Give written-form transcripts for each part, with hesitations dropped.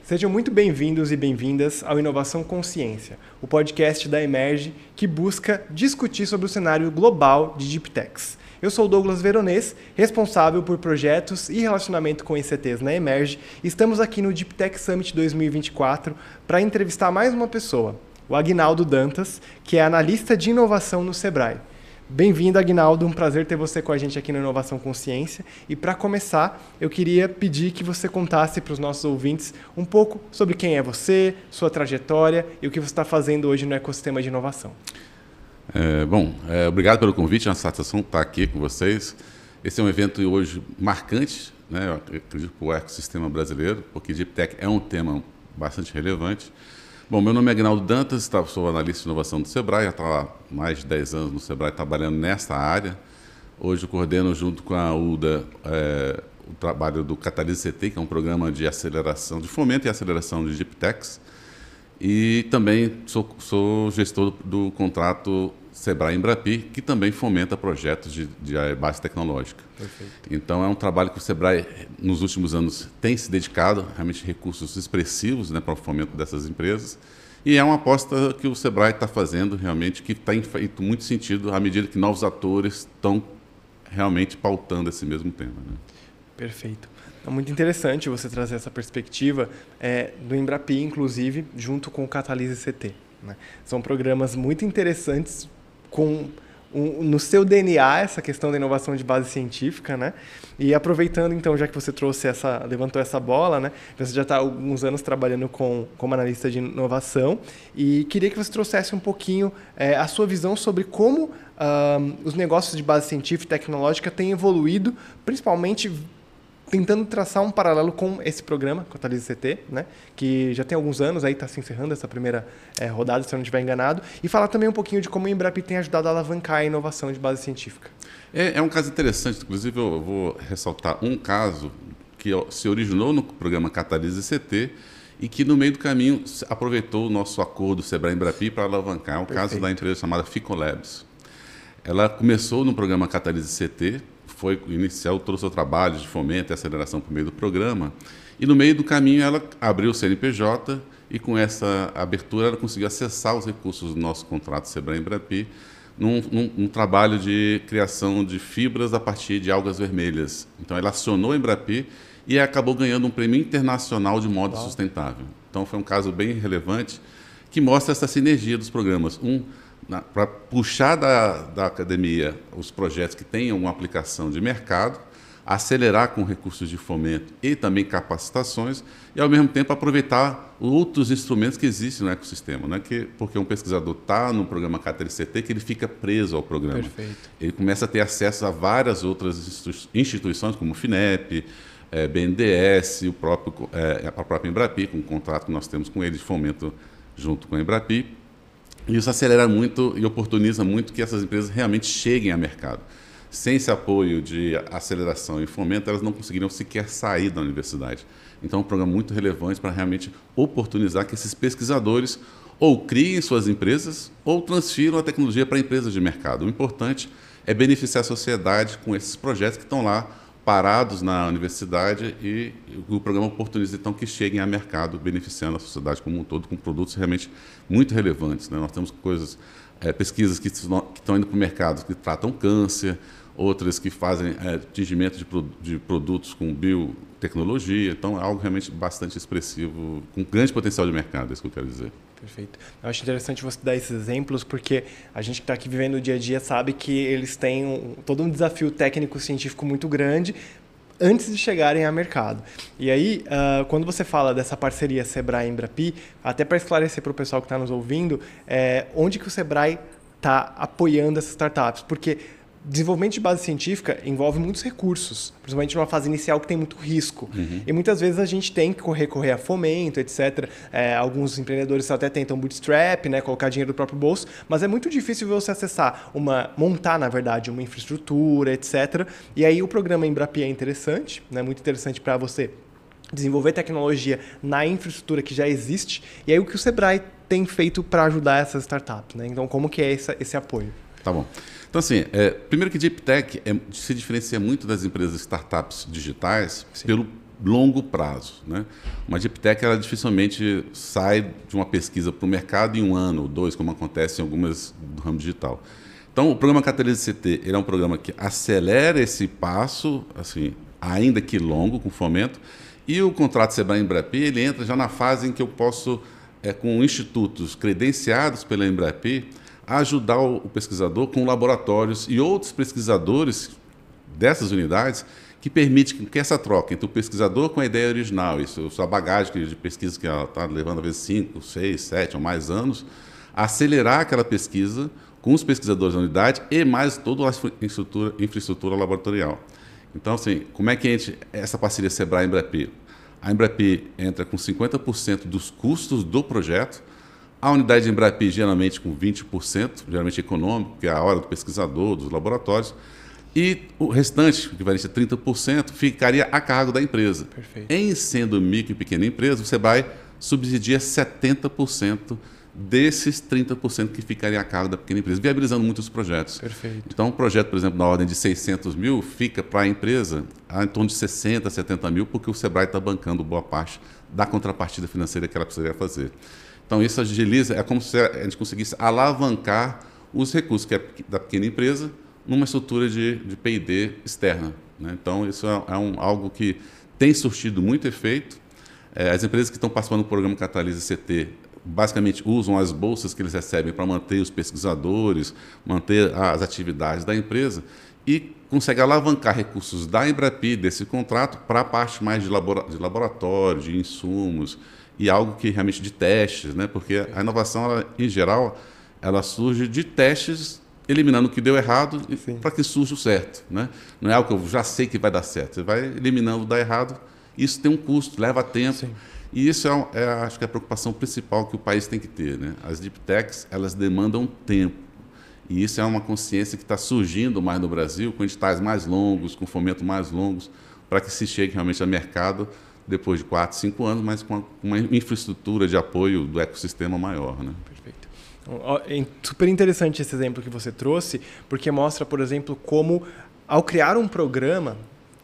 Sejam muito bem-vindos e bem-vindas ao Inovação Consciência, o podcast da Emerge que busca discutir sobre o cenário global de Deep Techs. Eu sou o Douglas Veronês, responsável por projetos e relacionamento com ICTs na Emerge. Estamos aqui no Deep Tech Summit 2024 para entrevistar mais uma pessoa, o Aguinaldo Dantas, que é analista de inovação no Sebrae. Bem-vindo, Aguinaldo. Um prazer ter você com a gente aqui no Inovação Consciência. E para começar, eu queria pedir que você contasse para os nossos ouvintes um pouco sobre quem é você, sua trajetória e o que você está fazendo hoje no ecossistema de inovação. Obrigado pelo convite, é uma satisfação estar aqui com vocês. Esse é um evento hoje marcante, né? Eu acredito, para o ecossistema brasileiro, porque Deep Tech é um tema bastante relevante. Bom, meu nome é Aguinaldo Dantas, sou analista de inovação do Sebrae, já estou há mais de 10 anos no Sebrae trabalhando nesta área. Hoje eu coordeno junto com a UDA o trabalho do Catalyse CT, que é um programa de aceleração, de fomento e aceleração de Deep Techs. E também sou gestor do contrato Sebrae-Embrapi, que também fomenta projetos de base tecnológica. Perfeito. Então, é um trabalho que o Sebrae, nos últimos anos, tem se dedicado, realmente recursos expressivos, né, para o fomento dessas empresas. E é uma aposta que o Sebrae está fazendo, realmente, que está feito muito sentido à medida que novos atores estão realmente pautando esse mesmo tema, né? Perfeito. É muito interessante você trazer essa perspectiva do Embrapi, inclusive, junto com o Catalyse CT, né? São programas muito interessantes com no seu DNA essa questão da inovação de base científica, né? E aproveitando, então, já que você levantou essa bola, né? Você já está há alguns anos trabalhando como analista de inovação e queria que você trouxesse um pouquinho a sua visão sobre como os negócios de base científica e tecnológica têm evoluído, principalmente tentando traçar um paralelo com esse programa, com a Catalyse CT, né, que já tem alguns anos, aí está se encerrando essa primeira rodada, se eu não estiver enganado, e falar também um pouquinho de como o Embrapi tem ajudado a alavancar a inovação de base científica. É um caso interessante, inclusive eu vou ressaltar um caso que se originou no programa Catalyse CT e que no meio do caminho aproveitou o nosso acordo Sebrae-Embrapi para alavancar. É um caso da empresa chamada Ficolabs. Ela começou no programa Catalyse CT, foi iniciar todo o seu trabalho de fomento e aceleração por meio do programa, e no meio do caminho ela abriu o CNPJ e com essa abertura ela conseguiu acessar os recursos do nosso contrato Sebrae-Embrapi num trabalho de criação de fibras a partir de algas vermelhas. Então ela acionou a Embrapi e acabou ganhando um prêmio internacional de moda sustentável. Então foi um caso bem relevante que mostra essa sinergia dos programas. Para puxar da academia os projetos que tenham uma aplicação de mercado, acelerar com recursos de fomento e também capacitações, e, ao mesmo tempo, aproveitar outros instrumentos que existem no ecossistema. Não é porque um pesquisador está no programa Catalyse CT que ele fica preso ao programa. Perfeito. Ele começa a ter acesso a várias outras instituições, como o FINEP, BNDES, a própria Embrapi, com o contrato que nós temos com ele de fomento junto com a Embrapi. Isso acelera muito e oportuniza muito que essas empresas realmente cheguem ao mercado. Sem esse apoio de aceleração e fomento, elas não conseguiriam sequer sair da universidade. Então, é um programa muito relevante para realmente oportunizar que esses pesquisadores ou criem suas empresas ou transfiram a tecnologia para empresas de mercado. O importante é beneficiar a sociedade com esses projetos que estão lá parados na universidade e o programa oportuniza, então, que cheguem a mercado, beneficiando a sociedade como um todo, com produtos realmente muito relevantes, né? Nós temos pesquisas que estão indo para o mercado, que tratam câncer, outras que fazem atingimento de produtos com biotecnologia. Então, é algo realmente bastante expressivo, com grande potencial de mercado, é isso que eu quero dizer. Perfeito. Eu acho interessante você dar esses exemplos, porque a gente que está aqui vivendo o dia a dia sabe que eles têm todo um desafio técnico-científico muito grande antes de chegarem ao mercado. E aí, quando você fala dessa parceria Sebrae-Embrapi, até para esclarecer para o pessoal que está nos ouvindo, onde que o Sebrae está apoiando essas startups? Porque desenvolvimento de base científica envolve muitos recursos, principalmente numa fase inicial que tem muito risco. Uhum. E muitas vezes a gente tem que recorrer a fomento, etc. Alguns empreendedores até tentam bootstrap, né, colocar dinheiro do próprio bolso, mas é muito difícil você acessar, montar, na verdade, uma infraestrutura, etc. E aí o programa Embrapi é interessante, né, muito interessante para você desenvolver tecnologia na infraestrutura que já existe. E aí o que o Sebrae tem feito para ajudar essas startups, né? Então, como que é esse apoio? Tá bom. Então, assim, primeiro que Deep Tech se diferencia muito das empresas startups digitais pelo longo prazo, né? Uma Deep Tech, ela dificilmente sai de uma pesquisa para o mercado em 1 ano ou 2, como acontece em algumas do ramo digital. Então, o programa Catalyse CT, ele é um programa que acelera esse passo, assim, ainda que longo, com fomento, e o contrato Sebrae-Embrapi, ele entra já na fase em que eu posso, com institutos credenciados pela Embrapi, ajudar o pesquisador com laboratórios e outros pesquisadores dessas unidades que permite que essa troca entre o pesquisador com a ideia original e sua bagagem de pesquisa que ela está levando, às vezes, 5, 6, 7 ou mais anos, acelerar aquela pesquisa com os pesquisadores da unidade e mais toda a infraestrutura laboratorial. Então, assim, como é que essa parceria Sebrae-Embrapi? A Embrapi entra com 50% dos custos do projeto, a unidade de Embrapi geralmente com 20%, geralmente econômico, que é a hora do pesquisador, dos laboratórios, e o restante, que vai ser 30%, ficaria a cargo da empresa. Perfeito. Em sendo micro e pequena empresa, o Sebrae subsidia 70% desses 30% que ficaria a cargo da pequena empresa, viabilizando muitos projetos. Perfeito. Então, um projeto, por exemplo, na ordem de 600 mil, fica para a empresa em torno de 60, 70 mil, porque o Sebrae está bancando boa parte da contrapartida financeira que ela precisaria fazer. Então, isso agiliza, é como se a gente conseguisse alavancar os recursos que é da pequena empresa numa estrutura de P&D externa, né? Então, isso é algo que tem surtido muito efeito. As empresas que estão participando do programa Catalyse CT basicamente usam as bolsas que eles recebem para manter os pesquisadores, manter as atividades da empresa e consegue alavancar recursos da Embrapi, desse contrato, para a parte mais de laboratório, de insumos e algo que realmente de testes, né? Porque a inovação, ela, em geral, ela surge de testes, eliminando o que deu errado para que surja o certo, né? Não é algo que eu já sei que vai dar certo. Você vai eliminando o que dá errado. Isso tem um custo, leva tempo. Sim. E isso acho que é a preocupação principal que o país tem que ter, né? As Deep Techs, elas demandam tempo. E isso é uma consciência que está surgindo mais no Brasil, com editais mais longos, com fomento mais longos, para que se chegue realmente ao mercado depois de 4, 5 anos, mas com uma infraestrutura de apoio do ecossistema maior, né? Perfeito. É super interessante esse exemplo que você trouxe, porque mostra, por exemplo, como ao criar um programa,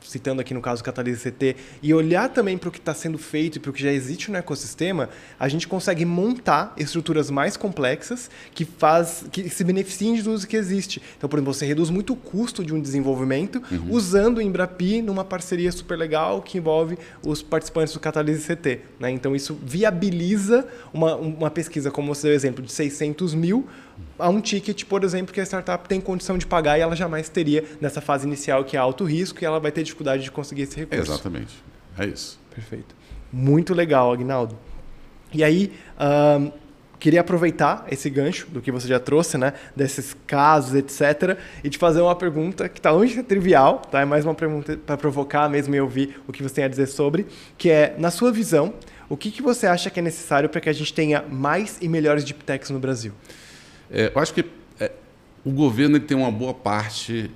citando aqui no caso o Catalyse CT, e olhar também para o que está sendo feito e para o que já existe no ecossistema, a gente consegue montar estruturas mais complexas que se beneficiem do uso que existe. Então, por exemplo, você reduz muito o custo de um desenvolvimento usando o Embrapi numa parceria super legal que envolve os participantes do Catalyse CT, né? Então, isso viabiliza uma pesquisa, como você deu o exemplo, de 600 mil, a um ticket, por exemplo, que a startup tem condição de pagar e ela jamais teria nessa fase inicial, que é alto risco, e ela vai ter dificuldade de conseguir esse recurso. Exatamente. É isso. Perfeito. Muito legal, Aguinaldo. E aí, queria aproveitar esse gancho do que você já trouxe, né, desses casos, etc., e te fazer uma pergunta que está longe de ser trivial, tá? É mais uma pergunta para provocar mesmo e ouvir o que você tem a dizer sobre, que é, na sua visão, o que você acha que é necessário para que a gente tenha mais e melhores Deep Techs no Brasil? Eu acho que o governo tem uma boa parte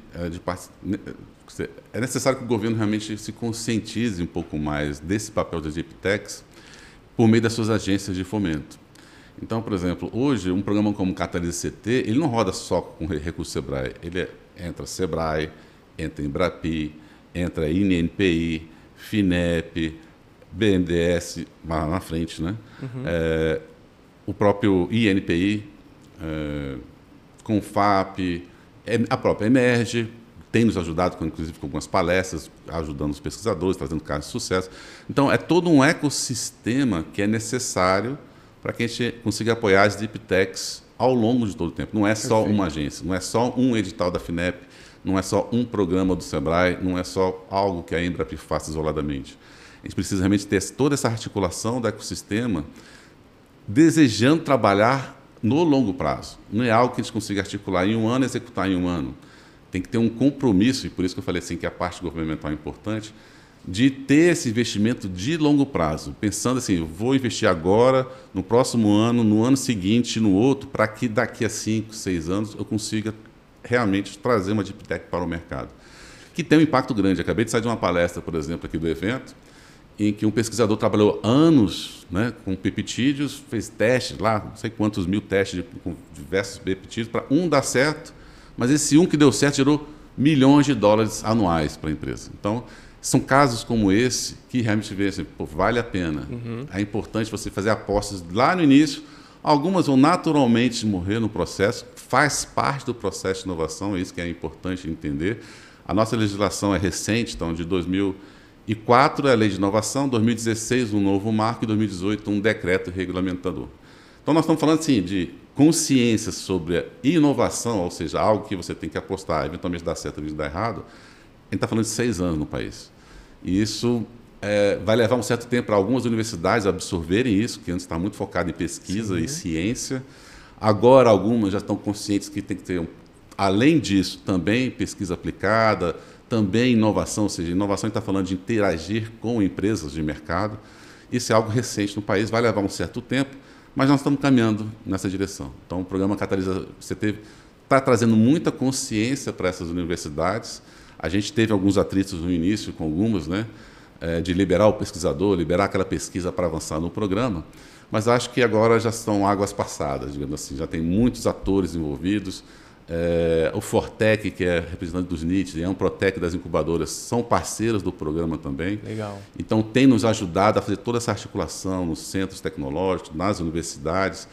é necessário que o governo realmente se conscientize um pouco mais desse papel das Deep Techs por meio das suas agências de fomento. Então, por exemplo, hoje, um programa como o Catalyse CT, ele não roda só com recurso Sebrae. Ele entra Sebrae, entra Embrapi, entra INPI, FINEP, BNDES, lá na frente, né? O próprio INPI, Confap, a própria Emerge, tem nos ajudado, inclusive com algumas palestras, ajudando os pesquisadores, trazendo casos de sucesso. Então, é todo um ecossistema que é necessário para que a gente consiga apoiar as Deep Techs ao longo de todo o tempo. Não é só uma agência, não é só um edital da FINEP, não é só um programa do Sebrae, não é só algo que a Embrapi faça isoladamente. A gente precisa realmente ter toda essa articulação do ecossistema, desejando trabalhar no longo prazo. Não é algo que a gente consiga articular em 1 ano e executar em 1 ano. Tem que ter um compromisso, e por isso que eu falei assim que a parte governamental é importante, de ter esse investimento de longo prazo, pensando assim, eu vou investir agora, no próximo ano, no ano seguinte, no outro, para que daqui a 5, 6 anos eu consiga realmente trazer uma Deep Tech para o mercado, que tem um impacto grande. Acabei de sair de uma palestra, por exemplo, aqui do evento, em que um pesquisador trabalhou anos, né, com peptídeos, fez testes lá, não sei quantos mil testes com diversos peptídeos, para um dar certo, mas esse um que deu certo gerou milhões de dólares anuais para a empresa. Então, São casos como esse que realmente vê assim, pô, vale a pena. É importante você fazer apostas lá no início. Algumas vão naturalmente morrer no processo, faz parte do processo de inovação, é isso que é importante entender. A nossa legislação é recente, então de 2004 é a Lei de Inovação, 2016 um novo marco e 2018 um decreto regulamentador. Então nós estamos falando assim, de consciência sobre a inovação, ou seja, algo que você tem que apostar, eventualmente dá certo, eventualmente dá errado. A gente está falando de 6 anos no país. E isso vai levar um certo tempo para algumas universidades absorverem isso, que antes está muito focado em pesquisa e ciência. Agora, algumas já estão conscientes que tem que ter, além disso, também pesquisa aplicada, também inovação, ou seja, inovação a gente está falando de interagir com empresas de mercado. Isso é algo recente no país, vai levar um certo tempo, mas nós estamos caminhando nessa direção. Então, o programa Catalisa CT está trazendo muita consciência para essas universidades. A gente teve alguns atritos no início com algumas, né, de liberar o pesquisador, liberar aquela pesquisa para avançar no programa, mas acho que agora já são águas passadas, digamos assim, já tem muitos atores envolvidos. O Fortec, que é representante dos NIT, e a Amprotec das incubadoras, são parceiros do programa também. Legal. Então, tem nos ajudado a fazer toda essa articulação nos centros tecnológicos, nas universidades.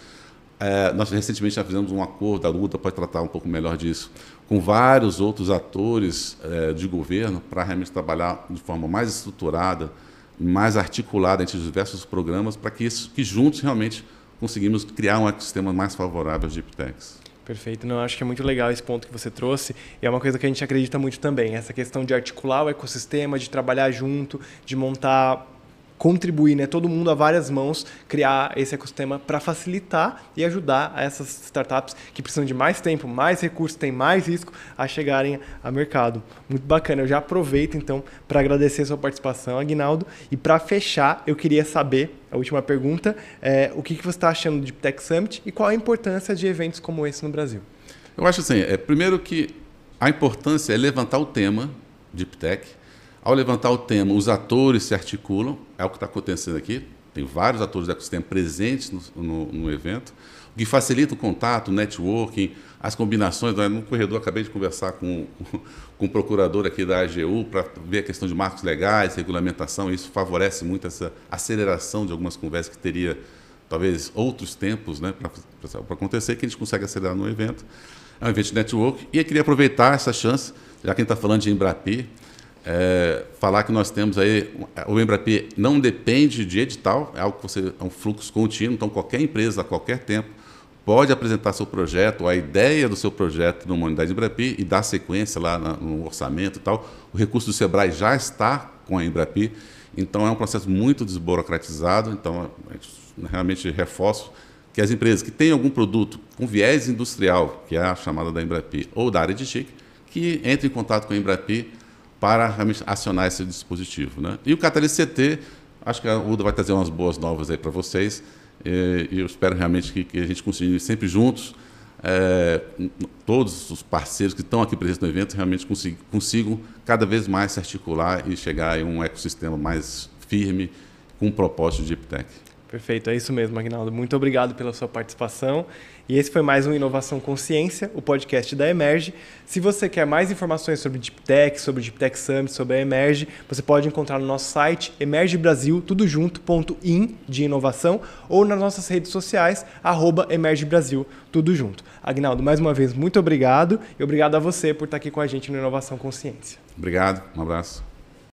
Nós recentemente já fizemos um acordo, a Luta pode tratar um pouco melhor disso, com vários outros atores de governo para realmente trabalhar de forma mais estruturada, mais articulada entre os diversos programas, para que juntos realmente conseguimos criar um ecossistema mais favorável às Deep Techs. Perfeito. Não, acho que é muito legal esse ponto que você trouxe e é uma coisa que a gente acredita muito também, essa questão de articular o ecossistema, de trabalhar junto, de montar, contribuir, né, todo mundo a várias mãos, criar esse ecossistema para facilitar e ajudar essas startups que precisam de mais tempo, mais recursos, têm mais risco a chegarem ao mercado. Muito bacana. Eu já aproveito, então, para agradecer a sua participação, Aguinaldo. E para fechar, eu queria saber, a última pergunta, o que você está achando do Deep Tech Summit e qual a importância de eventos como esse no Brasil? Eu acho assim, primeiro que a importância é levantar o tema Deep Tech. Ao levantar o tema, os atores se articulam, é o que está acontecendo aqui, tem vários atores do ecossistema presentes no evento, o que facilita o contato, o networking, as combinações. No corredor, acabei de conversar com o procurador aqui da AGU para ver a questão de marcos legais, regulamentação, isso favorece muito essa aceleração de algumas conversas que teria, talvez, outros tempos, né, para acontecer, que a gente consegue acelerar no evento. É um evento de network, e eu queria aproveitar essa chance, já que a gente está falando de Embrapi, falar que nós temos aí, o Embrapi não depende de edital, é algo que é um fluxo contínuo, então qualquer empresa, a qualquer tempo, pode apresentar seu projeto, a ideia do seu projeto numa unidade Embrapi e dar sequência lá no orçamento e tal. O recurso do Sebrae já está com a Embrapi, então é um processo muito desburocratizado, então realmente reforço que as empresas que têm algum produto com viés industrial, que é a chamada da Embrapi, ou da área de TIC, que entrem em contato com a Embrapi para realmente acionar esse dispositivo, né? E o Catalyst CT, acho que a UDA vai trazer umas boas novas aí para vocês, e eu espero realmente que a gente consiga sempre juntos, todos os parceiros que estão aqui presentes no evento realmente consigam cada vez mais se articular e chegar em um ecossistema mais firme com um propósito de Deep Tech. Perfeito, é isso mesmo, Aguinaldo. Muito obrigado pela sua participação. E esse foi mais um Inovação Consciência, o podcast da Emerge. Se você quer mais informações sobre Deep Tech, sobre o Deep Tech Summit, sobre a Emerge, você pode encontrar no nosso site emergebrasil, tudo junto.in de inovação, ou nas nossas redes sociais, @emergebrasil, tudo junto. Aguinaldo, mais uma vez, muito obrigado e obrigado a você por estar aqui com a gente no Inovação Consciência. Obrigado, um abraço.